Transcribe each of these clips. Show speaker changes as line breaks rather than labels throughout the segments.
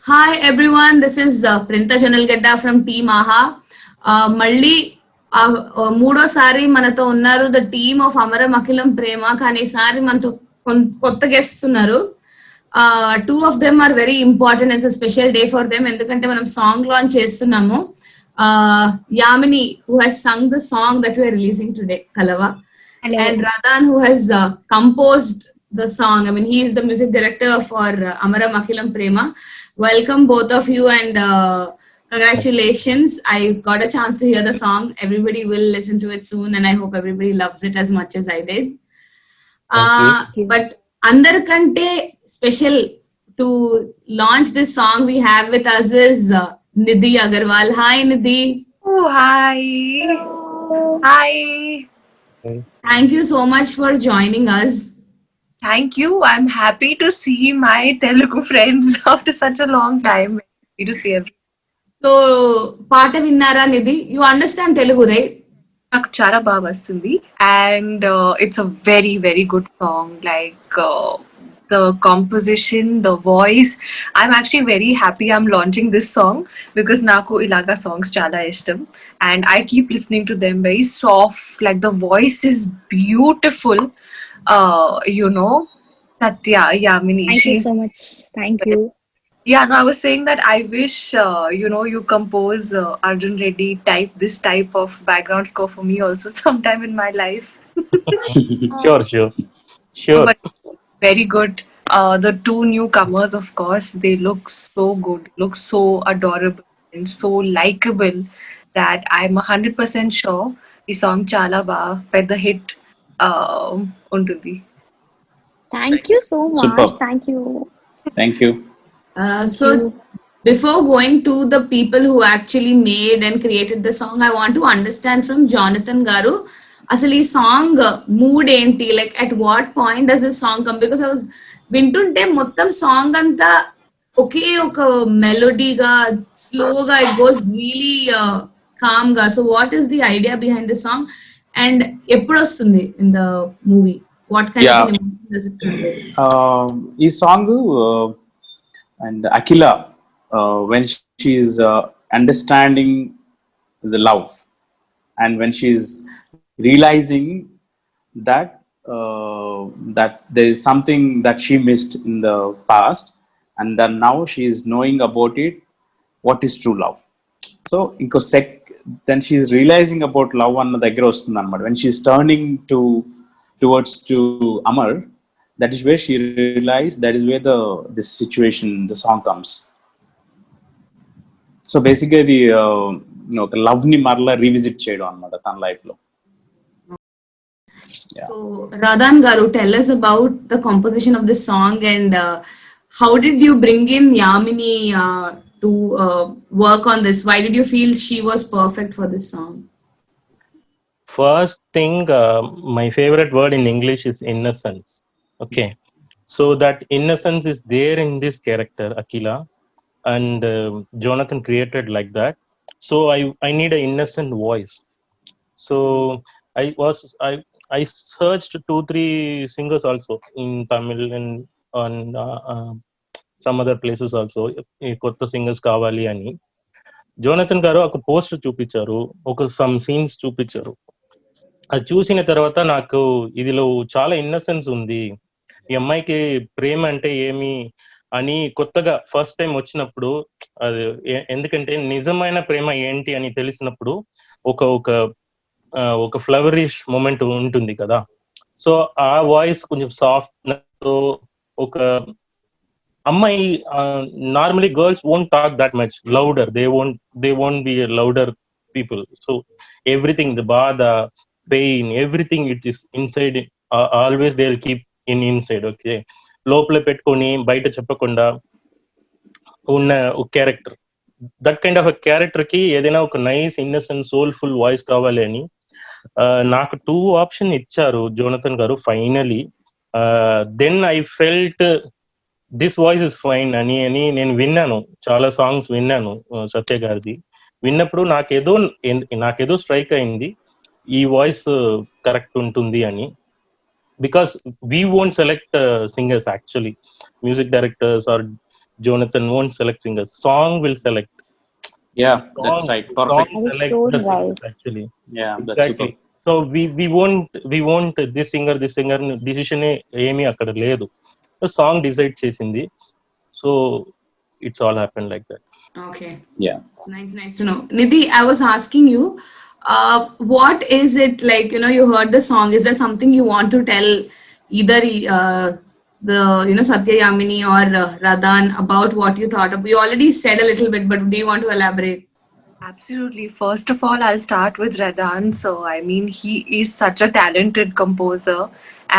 Hi everyone, this is Printa Janalgedda from Team AHA. మళ్ళీ మూడోసారి మనతో ఉన్నారు the team of Amaram Akhilam Prema. కానీ ఈసారి మనతో కొత్త గెస్ట్స్ ఉన్నారు. Two of them are very important. It's a special day for them, ఎందుకంటే మనం సాంగ్ లాంచ్ చేస్తున్నాము. Yamini, who has sung the song that we are releasing today, Kalava.
Hello.
And Radhan, who has composed the song. I mean, he is the music director for Amaram Akhilam Prema. Welcome both of you, and congratulations. I got a chance to hear the song. Everybody will listen to it soon, and I hope everybody loves it as much as I did. But andarkante special to launch this song we have with us is Nidhi Agarwal. Hi Nidhi.
Oh, hi. Hi.
Thank you so much for joining us.
Thank you. I'm happy to see my Telugu friends after such a long time. Happy to see everyone.
So, పాట విన్నారా నిధి? You understand Telugu, right?
నాకు చాలా బాగా వస్తుంది and it's a very very good song. Like the composition, the voice. I'm actually very happy I'm launching this song because నాకు ఇలాగా songs చాలా ఇష్టం and I keep listening to them. Very soft, like the voice is beautiful. You know, Satya, Yamini.
Thank you so much. Thank you.
Yeah, no, I was saying that I wish, you compose Arjun Reddy this type of background score for me also sometime in my life.
Sure.
But very good. The two newcomers, of course, they look so good, look so adorable and so likable that I'm 100% sure the song Chala Ba Pedda hit untundi.
Thank you so much.
Superb.
Thank you.
So before going to the people who actually made and created the song, I want to understand from Jonathan Garu, అసలు ఈ song mood ఏంటి? Like at what point does this song come? Because I was వింటుంటే మొత్తం song అంతా ఒకే ఒక మెలోడీగా స్లోగా it goes really com గా. So what is the idea behind the song and ఎప్పుడు వస్తుంది in the movie? What kind of emotion does it convey?
ఈ song and Akila, when she is understanding the love and when she is realizing that that there is something that she missed in the past and then now she is knowing about it, what is true love. So then she is realizing about love and దగ్గర వస్తుంది అన్నమాట. When she is turning towards to Amar, that is where she realized, that is where this situation, the song comes. So basically the love ni marla revisit cheyadam annamata tana life lo.
So Radhan Garu, tell us about the composition of this song and how did you bring in Yamini to work on this? Why did you feel she was perfect for this song?
First thing, my favorite word in English is innocence. Okay, so that innocence is there in this character Akila, and Jonathan created like that. So I need an innocent voice. So I searched 2-3 singers also in Tamil and on some other places also. కొత్త singers కావాలి అని Jonathan గారు ఒక poster చూపించారు, ఒక some scenes చూపించారు. అది చూసిన తర్వాత నాకు ఇదిలో చాలా ఇన్నసెన్స్ ఉంది, ఈ అమ్మాయికి ప్రేమ అంటే ఏమి అని కొత్తగా ఫస్ట్ టైం వచ్చినప్పుడు, అది ఎందుకంటే నిజమైన ప్రేమ ఏంటి అని తెలిసినప్పుడు ఒక ఒక ఒక ఫ్లవరిష్ మూమెంట్ ఉంటుంది కదా. సో ఆ వాయిస్ కొంచెం సాఫ్ట్, ఒక అమ్మాయి normally girls won't talk that much louder, they won't be louder people. So everything, the బాధ, pain, everything it is inside, always they will keep inside. Okay, లోపల పెట్టుకొని బయట చెప్పకుండా ఉన్న ఒక character, that kind of character కి ఏదైనా ఒక నైస్ ఇన్నసెంట్ సోల్ఫుల్ వాయిస్ కావాలి అని నాకు 2 ఆప్షన్ ఇచ్చారు జోనథన్ గారు finally. Then I felt this voice is fine అని నేను విన్నాను, చాలా సాంగ్స్ విన్నాను సత్య గారిది. విన్నప్పుడు నాకేదో స్ట్రైక్ అయింది, ఈ వాయిస్ కరెక్ట్ ఉంటుంది అని. because we won't select singers actually, music directors or Jonathan won't select singers. Song will select.
Yeah, that's
Song,
right.
song
Perfect.
That is
select
so
the
right.
singers actually.
Yeah, that's super.
Exactly. So we won't this singer decision ఏమీ అక్కడ లేదు. So song decide చేసింది. So it's all happened like that.
Okay.
Yeah.
Nice to know. Nidhi, I was asking you, what is it like, you heard the song. Is there something you want to tell either the, Satya Yamini or Radhan about what you thought of? You already said a little bit, but do you want to elaborate?
Absolutely. First of all, I'll start with Radhan. So, I mean, he is such a talented composer,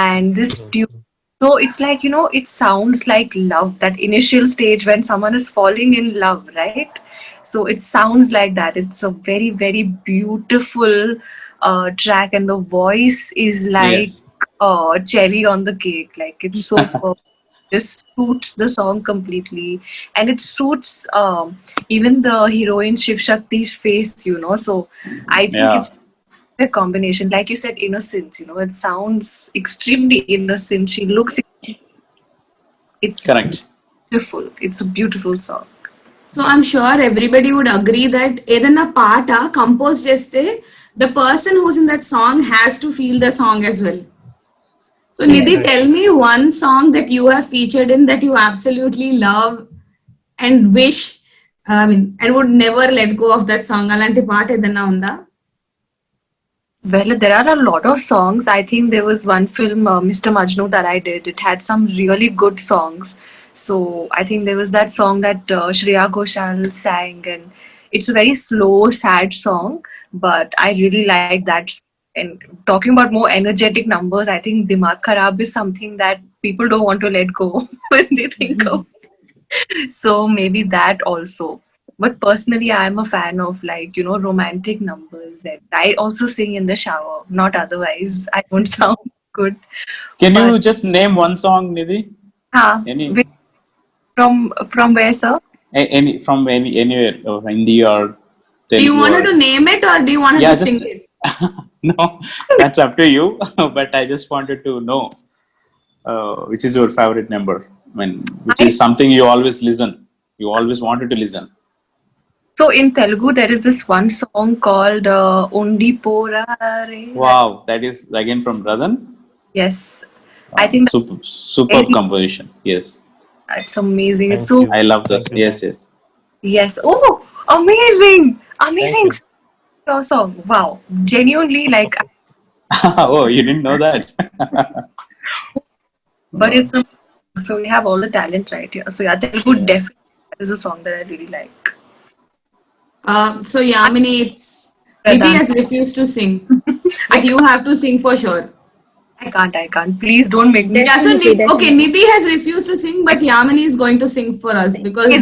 and this tune. So it's like, it sounds like love, that initial stage when someone is falling in love, right? So it sounds like that. It's a very, very beautiful track, and the voice is like
Yes.
cherry on the cake. Like, it's so perfect. Just suits the song completely, and it suits even the heroine Shiv Shakti's face, So I think
Yeah.
it's a combination, like you said, innocence. It sounds extremely innocent. She looks, it's
Correct.
beautiful. It's a beautiful song.
So I'm sure everybody would agree that ఏదన్నా పాట compose చేస్తే the person who's in that song has to feel the song as well. So Nidhi, tell me one song that you have featured in that you absolutely love and wish, and would never let go of that song. అలాంటి పాట ఏదన్నా ఉందా?
Well, there are a lot of songs. I think there was one film, Mr. Majnu, that I did. It had some really good songs. So I think there was that song that Shreya Ghoshal sang, and it's a very slow, sad song, but I really like that. And talking about more energetic numbers, I think Dimag Kharab is something that people don't want to let go when they think of. So maybe that also. But personally, I'm a fan of romantic numbers, and I also sing in the shower. Not otherwise, I don't sound good.
Can
But
you just name one song, Nidhi? Any
from where, sir?
any from anywhere, Hindi or
Do you
Telugu
want her
or
to name it or do you want her
yeah,
to
just
sing it?
no, that's up to you. But I just wanted to know which is your favorite number. I mean, which
I
is something you always listen. You always wanted to listen.
So in Telugu, there is this one song called Undi Porare.
Wow, that is again from Radhan.
Yes, I think
Superb composition. Yes,
that's amazing. It's
Thank
so
you.
I love this.
Thank you.
Yes.
yes. Oh, amazing!
Thank
Amazing song. Wow, genuinely like.
Oh, you didn't know that?
But it's so we have all the talent right here. So yeah, Telugu definitely is a song that I really like.
So Yamini, Nidhi has refused to sing, but you have to sing for sure.
I can't. Please don't make me.
Yeah, so
Definitely.
Nidhi has refused to sing, but Yamini is going to sing for us because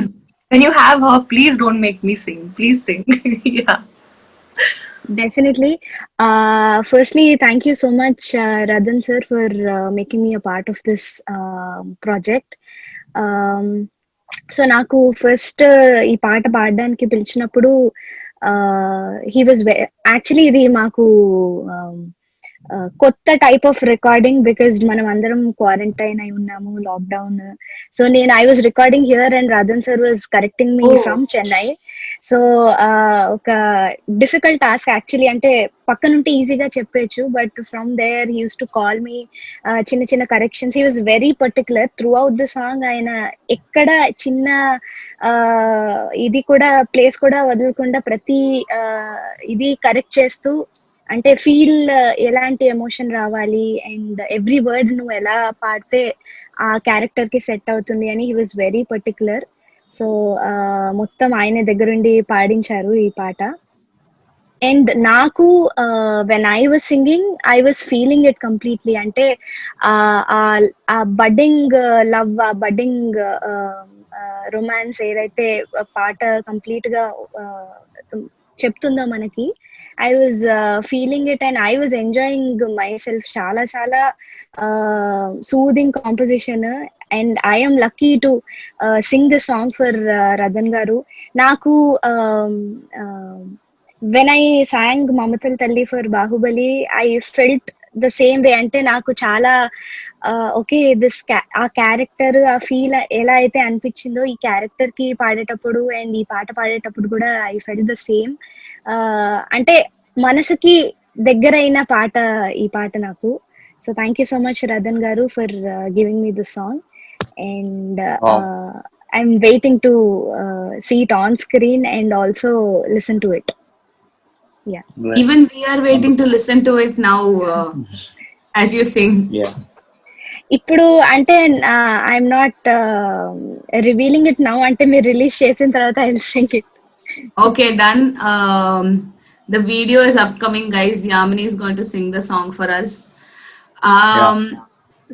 When you have her, please don't make me sing. Please sing. Yeah.
Definitely. Firstly, thank you so much, Radhan sir, for making me a part of this project. So నాకు first ఈ పాట పాడడానికి పిలిచినప్పుడు he was actually ఇది మాకు కొత్త type of recording because మనం అందరం క్వారంటైన్ అయి ఉన్నాము లాక్డౌన్ సో నేను I was recording here and Radhan sir was correcting me from Chennai so ఒక డిఫికల్ట్ టాస్క్ యాక్చువల్లీ అంటే పక్కనుంటే ఈజీగా చెప్పచ్చు but from there he use to call me చిన్న చిన్న corrections he was very particular throughout the song ఆయన ఎక్కడ చిన్న ఇది కూడా ప్లేస్ కూడా వదలకుండా ప్రతి ఇది కరెక్ట్ చేస్తూ అంటే ఫీల్ ఎలాంటి ఎమోషన్ రావాలి అండ్ ఎవ్రీ వర్డ్ నువ్వు ఎలా పాడితే ఆ క్యారెక్టర్ కి సెట్ అవుతుంది అని he was very particular so మొత్తం ఆయన దగ్గరుండి పాడించారు ఈ పాట అండ్ నాకు when I was singing I was feeling it completely అంటే ఆ బడ్డింగ్ లవ్ ఆ బడ్డింగ్ రొమాన్స్ ఏదైతే పాట కంప్లీట్ గా చెప్తుందో మనకి I was feeling it and I was enjoying myself. Chala soothing composition and I am lucky to sing this song for Radhan garu. Naku when I sang Mamatal Talli for Bahubali, I felt the same way. అంటే నాకు చాలా okay this ఆ character ఆ feel ఎలా అయితే అనిపించిందో ఈ character కి పాడేటప్పుడు అండ్ ఈ పాట పాడేటప్పుడు కూడా ఐ ఫెల్ ద సేమ్. అంటే మనసుకి దగ్గరైన పాట ఈ పాట నాకు. So thank you so much Ratan garu for giving me this song. And
Wow.
I'm waiting to see it on screen and also listen to it. Yeah.
Right.
Even we are waiting to listen to it now as you sing.
Yeah.
ఇప్పుడు అంటే I'm not revealing it now. అంటే మీరు release చేసిన తర్వాత I will sing it.
Okay, done. The video is upcoming, guys. Yamini is going to sing the song for us.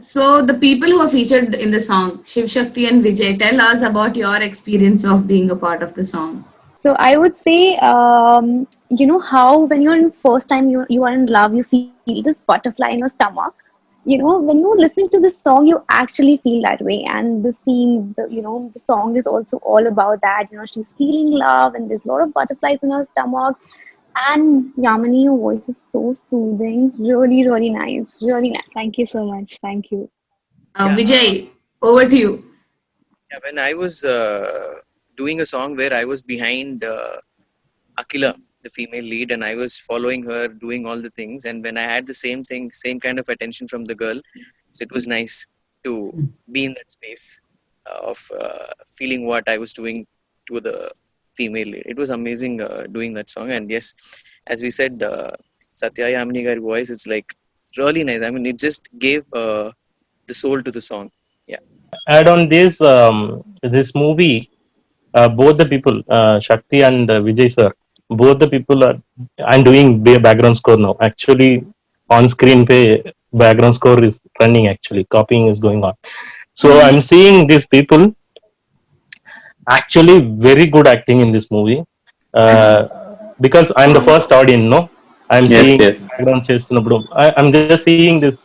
So the people who are featured in the song, Shiv Shakti and Vijay, tell us about your experience of being a part of the song.
So I would say, you know how when you're in first time you are in love, you feel this butterfly in your stomach. You know, when you're listening to this song, you actually feel that way. And the scene, the song is also all about that. You know, she's feeling love, and there's a lot of butterflies in her stomach. And Yamini, your voice is so soothing. Really, really nice. Really nice. Thank you so much. Thank you.
Yeah.
Vijay, over to you.
Yeah, when I was doing a song where I was behind Akila, the female lead, and I was following her, doing all the things, and when I had the same kind of attention from the girl, so it was nice to be in that space of feeling what I was doing to the female lead. It was amazing doing that song, and yes, as we said, Satya Yamini Gari voice, it's like really nice. I mean, it just gave the soul to the song. Yeah.
Add on this movie, both the people, Shakti and Vijay sir, both the people are. I'm doing background score now. Actually, on screen, background score is running. Actually, copying is going on. So I'm seeing these people actually very good acting in this movie. Because I'm the first audience, no. I'm
Yes,
seeing
yes.
background చేస్తున్నప్పుడు I'm just seeing this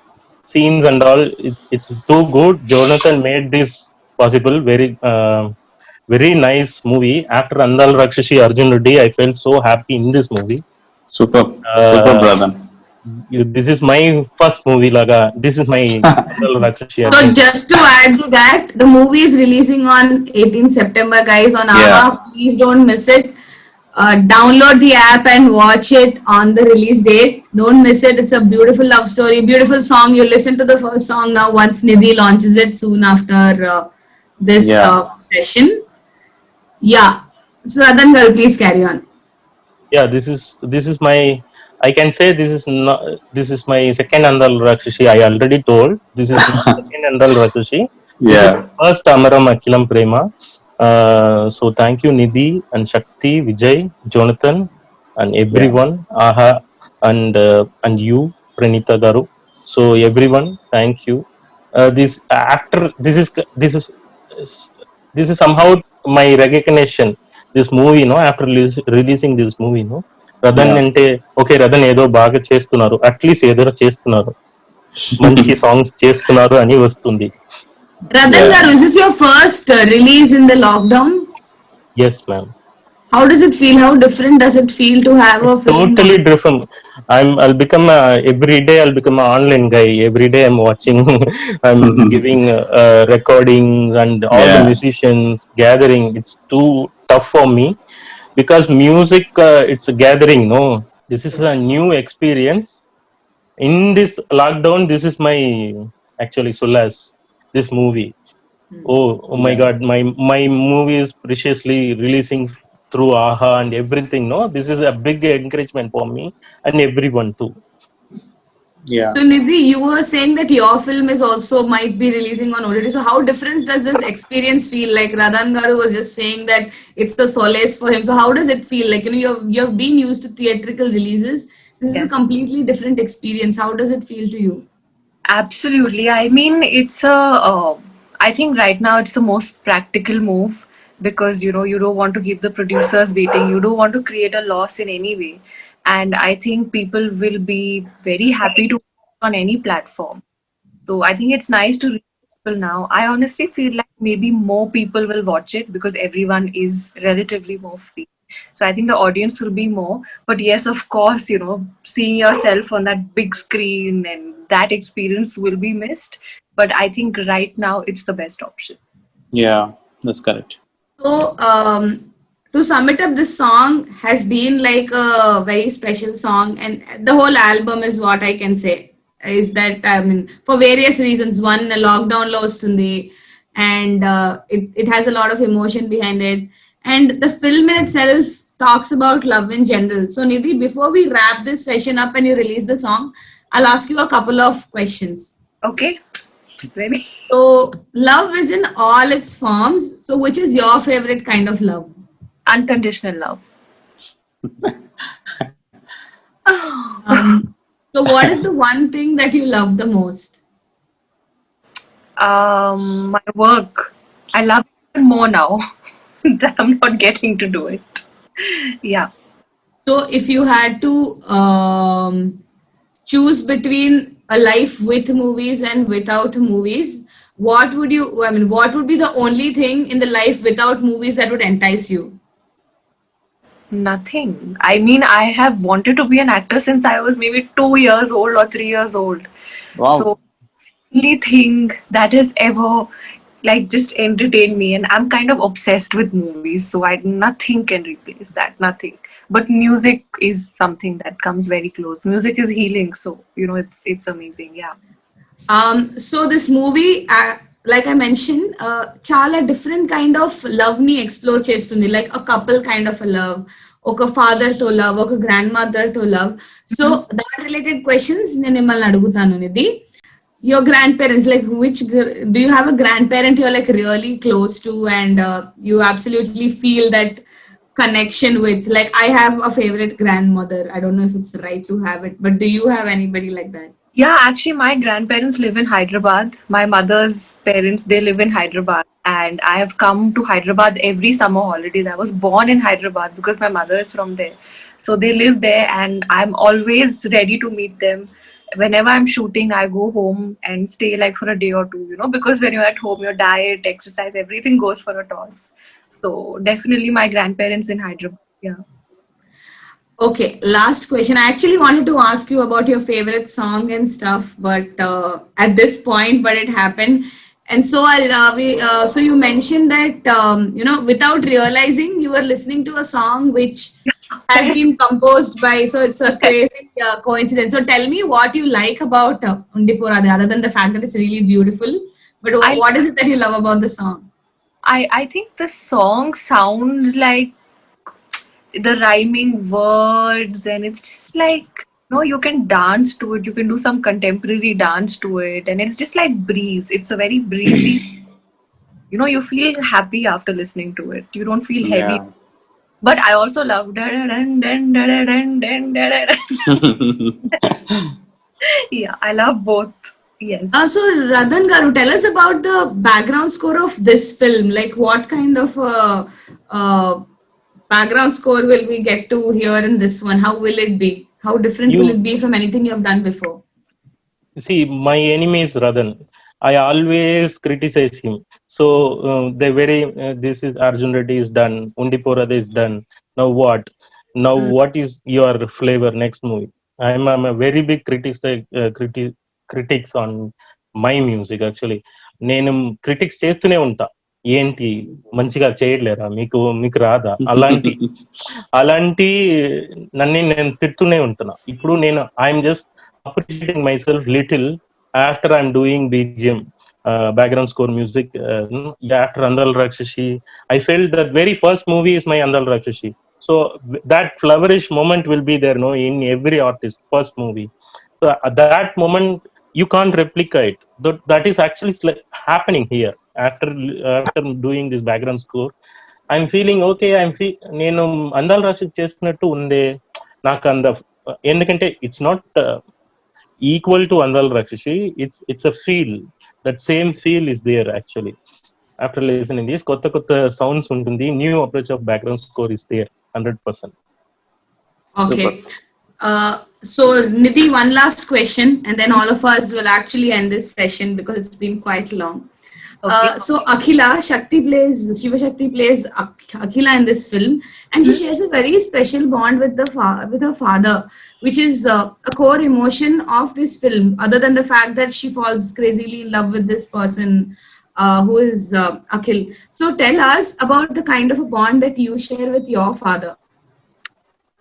scenes and all. It's too good. Jonathan made this possible. Very nice movie. After Andal Rakshashi Arjun Reddy, I felt so happy in this movie.
Super. Super, brother.
This is my first movie, Laga. This is my Andal Rakshashi
So
Arjun.
just to add to that, the movie is releasing on 18th September, guys, on
Yeah.
AHA. Please don't miss it. Download the app and watch it on the release date. Don't miss it. It's a beautiful love story, beautiful song. You listen to the first song now once Nidhi launches it soon after this
Yeah.
session. Yeah. So Radan Garu, please carry on.
Yeah, this is my. I can say this is my second Andal Rakshashi. I already told this is my second Andal Rakshashi. This
Yeah.
is first Amaram Akilam Prema. So thank you Nidhi and Shakti, Vijay, Jonathan, and everyone. Aha, and you, Pranita Garu. So everyone, thank you. This after this is somehow my recognition. This movie, no, after releasing this movie, no, Radan
Yeah.
అంటే okay Radan ఏదో బాగా చేస్తున్నారు, at least ఏదో చేస్తున్నారు, మంచి songs చేస్తున్నారు అని వస్తుంది.
Radan
Yeah.
Garu, is this your first release in the lockdown?
Yes, ma'am.
How does it feel? How different does it feel to have a film?
Totally different. I'll become every day I'll become an online guy. Every day I'm watching. I'm giving recordings and all the
Yeah.
musicians gathering. It's too tough for me because music it's a gathering. No, this is a new experience. In this lockdown, this is my actually solace. This movie. Oh my
Yeah.
God, my movie is preciously releasing through AHA and everything. No, this is a big encouragement for me and everyone too.
Yeah.
So Nidhi, you were saying that your film is also might be releasing on OTT. So how different does this experience feel? Like Radan Garu was just saying that it's the solace for him. So how does it feel? Like, you know, you've been used to theatrical releases. This is a completely different experience. How does it feel to you?
Absolutely. I mean, it's I think right now it's the most practical move because you don't want to keep the producers waiting. You don't want to create a loss in any way, and I think people will be very happy to watch on any platform. So I think it's nice to reach people now. I honestly feel like maybe more people will watch it because everyone is relatively more free. So I think the audience will be more. But yes, of course, seeing yourself on that big screen and that experience will be missed. But I think right now it's the best option.
Yeah, that's correct.
So, to sum it up, this song has been like a very special song, and the whole album is what I can say is that, I mean, for various reasons. One, a lockdown lo vastundi, and it has a lot of emotion behind it, and the film in itself talks about love in general. So, Nidhi, before we wrap this session up and you release the song, I'll ask you a couple of questions.
Okay, ready?
So, love is in all its forms. So, which is your favorite kind of love?
Unconditional love.
So, what is the one thing that you love the most?
My work. I love it more now that I'm not getting to do it. Yeah.
So, if you had to choose between a life with movies and without movies, what would be the only thing in the life without movies that would entice you?
Nothing. I mean, I have wanted to be an actor since I was maybe 2 years old or 3 years old.
Wow.
So, only thing that has ever like just entertained me, and I'm kind of obsessed with movies. So, nothing can replace that. Nothing. But music is something that comes very close. Music is healing, so it's amazing. Yeah.
So this movie, like I mentioned, chala different kind of love ni explore chestundi, like a couple kind of a love, oka father to love, oka grandmother to love. So that related questions nenu mimmalni adugutanu Nidhi. Your grandparents, like do you have a grandparent you're like really close to and you absolutely feel that connection with? Like I have a favorite grandmother. I don't know if it's right to have it, but do you have anybody like that?
Yeah, actually, my grandparents live in Hyderabad. My mother's parents, they live in Hyderabad. And I have come to Hyderabad every summer holidays. I was born in Hyderabad because my mother is from there. So they live there, and I'm always ready to meet them. Whenever I'm shooting, I go home and stay like for a day or two, because when you're at home, your diet, exercise, everything goes for a toss. So definitely my grandparents in Hyderabad. Yeah.
Okay, last question. I actually wanted to ask you about your favorite song and stuff, but at this point, but it happened. And so so you mentioned that without realizing, you were listening to a song which has been composed by. So it's a crazy coincidence. So tell me what you like about Undipurade, other than the fact that it's really beautiful. But what is it that you love about the song?
I think the song sounds like the rhyming words, and it's just like you can dance to it, you can do some contemporary dance to it, and it's just like breeze. It's a very breezy you feel happy after listening to it, you don't feel heavy.
Yeah.
But I also love yeah, I love both. Yes.
So Radhan Garu, tell us about the background score of this film. Like what kind of background score will we get to hear in this one? How will it be? How different will it be from anything you have done before?
See, my enemy is Radhan. I always criticize him. So this is Arjun Reddy is done, Undipurade is done. Now what? Now what is your flavor next movie? I'm a very big critics on my music actually. నేను critics చేస్తూనే ఉంటా. ఏంటి మంచిగా చేయట్లేరా, మీకు రాదా, అలాంటి నన్ను నేను తిడుతూనే ఉంటున్నా. ఇప్పుడు నేను I'm just appreciating myself little after I'm doing BGM, background score music. After Andal Rakshashi, I felt that very first movie is my Andal Rakshashi. So that flourish moment will be there, in every artist first movie. So at that moment you can't replicate. That is actually happening here after doing this background score. I'm feeling okay. నేను అందాల రాశి చేస్తున్నట్టు ఉందే నాకు అంద, ఎందుకంటే it's not equal to Andal Rakshashi. It's a feel. That same feel is there actually. After listening this, kotta sounds untundi. New approach of background score is there, 100%.
Okay. So Nidhi, one last question, and then all of us will actually end this session because it's been quite long.
Okay.
So Shiva Shakti plays Akhila in this film, and she shares a very special bond with with her father, which is a core emotion of this film. Other than the fact that she falls crazily in love with this person, who is Akhil. So tell us about the kind of a bond that you share with your father.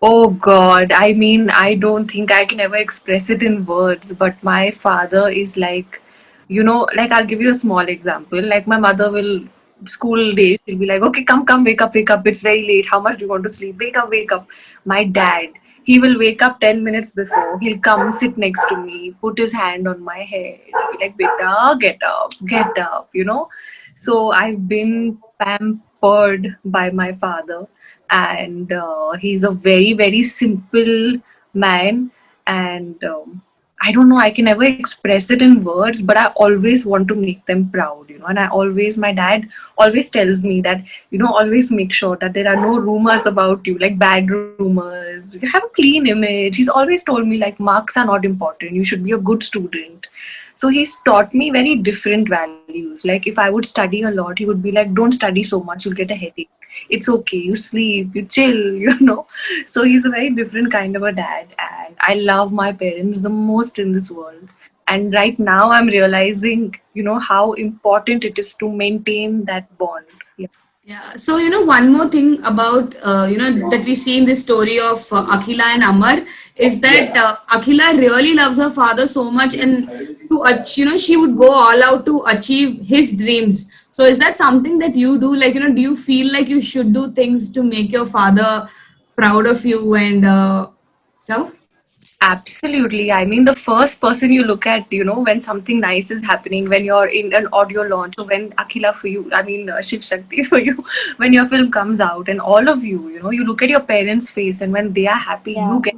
Oh God, I mean, I don't think I can ever express it in words, but my father is like, like I'll give you a small example. Like my mother will, school days, she'll be like, okay, come, wake up. It's very late. How much do you want to sleep? Wake up. My dad, he will wake up 10 minutes before. He'll come sit next to me, put his hand on my head, be like, beta, get up. So I've been pampered by my father, and he's a very very simple man, and I don't know, I can never express it in words, but I always want to make them proud, and my dad always tells me that, always make sure that there are no rumors about you, like bad rumors. You have a clean image. He's always told me, like, marks are not important, you should be a good student. So he's taught me very different values. Like if I would study a lot, he would be like, don't study so much, you'll get a headache. It's okay, you sleep, you chill. So he's a very different kind of a dad, and I love my parents the most in this world. And right now I'm realizing, how important it is to maintain that bond. Yeah.
Yeah. So, one more thing about, that we see in the story of Akhila and Amar is that Akhila really loves her father so much, and she would go all out to achieve his dreams. So, is that something that you do? Like, do you feel like you should do things to make your father proud of you and stuff?
Absolutely. I mean, the first person you look at, when something nice is happening, when you're in an audio launch, or when Akhila for you, I mean, Shiv Shakti for you, when your film comes out, and all of you, you look at your parents' face, and when they are happy, you get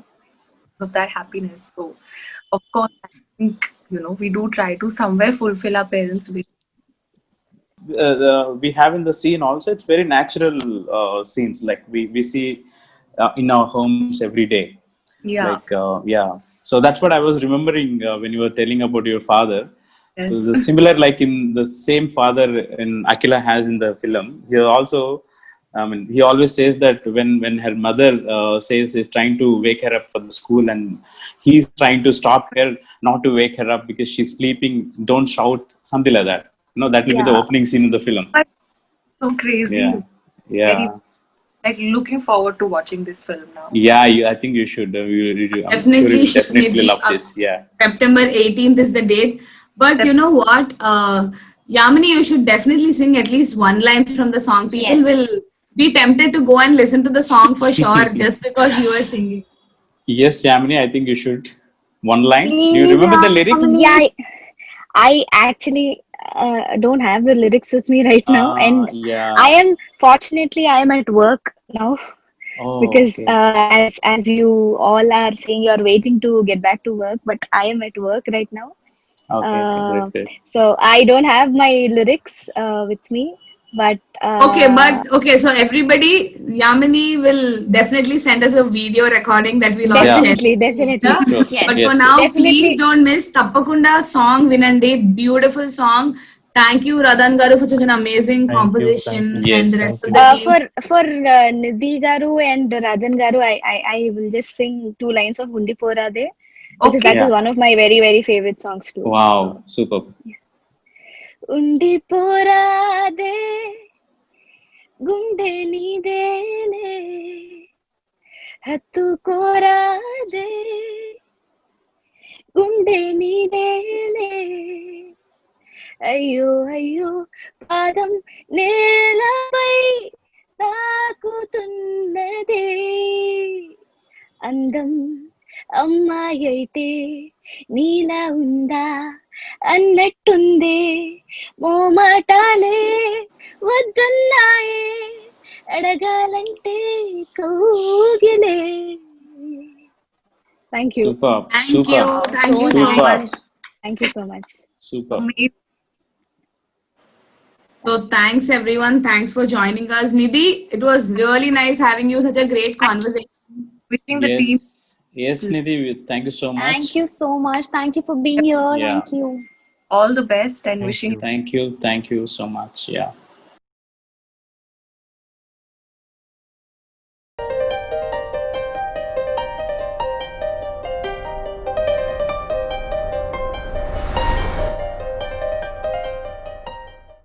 of that happiness. So, of course, I think, we do try to somewhere fulfill our parents' wish.
We have in the scene also, it's very natural scenes, like we see in our homes every day.
Yeah.
Like, yeah. So that's what I was remembering when you were telling about your father.
Yes.
So the similar, like in the same father in Akila has in the film, he also, I mean, he always says that when her mother says he's trying to wake her up for the school, and he's trying to stop her not to wake her up because she's sleeping, don't shout, something like that. That will be the opening scene in the film.
So crazy.
Yeah. Yeah.
Very, like, looking forward to watching this film now.
Yeah, I think you should.
Definitely,
I'm sure you definitely love this. Yeah.
September 18th is the date. But you know what? Yamini, you should definitely sing at least one line from the song. People will be tempted to go and listen to the song for sure just because you are singing.
Yes, Yamini, I think you should. One line. Do you remember the lyrics?
Yeah, I actually don't have the lyrics with me right now, and
yeah.
I am at work now. Because
okay.
as you all are saying, you're waiting to get back to work, but I am at work right now.
Okay, great.
So I don't have my lyrics with me, but
okay, so everybody, Yamini will definitely send us a video recording that we'll all share.
Definitely.
Sure.
Yes.
But for now,
Definitely.
please don't miss Tappakunda song Vinandi, beautiful song. Thank you, Radhan Garu, for such an amazing composition.
Yes.
And the rest of the team.
For Nidhi Garu and Radhan Garu, I will just sing 2 lines of Undi Porade, because that is one of my very very favorite songs too.
Wow, superb.
Undi Porade, Gunde Nidene, Hattu Korade, Gunde Nidene. అయ్యో అయ్యో పాదం నేలపై తాకుతున్నదే, అందం అమ్మాయి అయితే నీలా ఉందా అన్నట్టుందే, మోమాటాలే వద్దన్నాయే అడగాలంటే కౌగిలే. Thank you.
Thank you so much.
Thank you so much.
Super.
So thanks everyone. Thanks for joining us. Nidhi, it was really nice having you. Such a great conversation.
Wishing the team.
Yes, Nidhi, thank you so much.
Thank you so much. Thank you for being here.
Yeah.
Thank you.
All the best and
Thank
wishing
you.
Thank you so much. Yeah.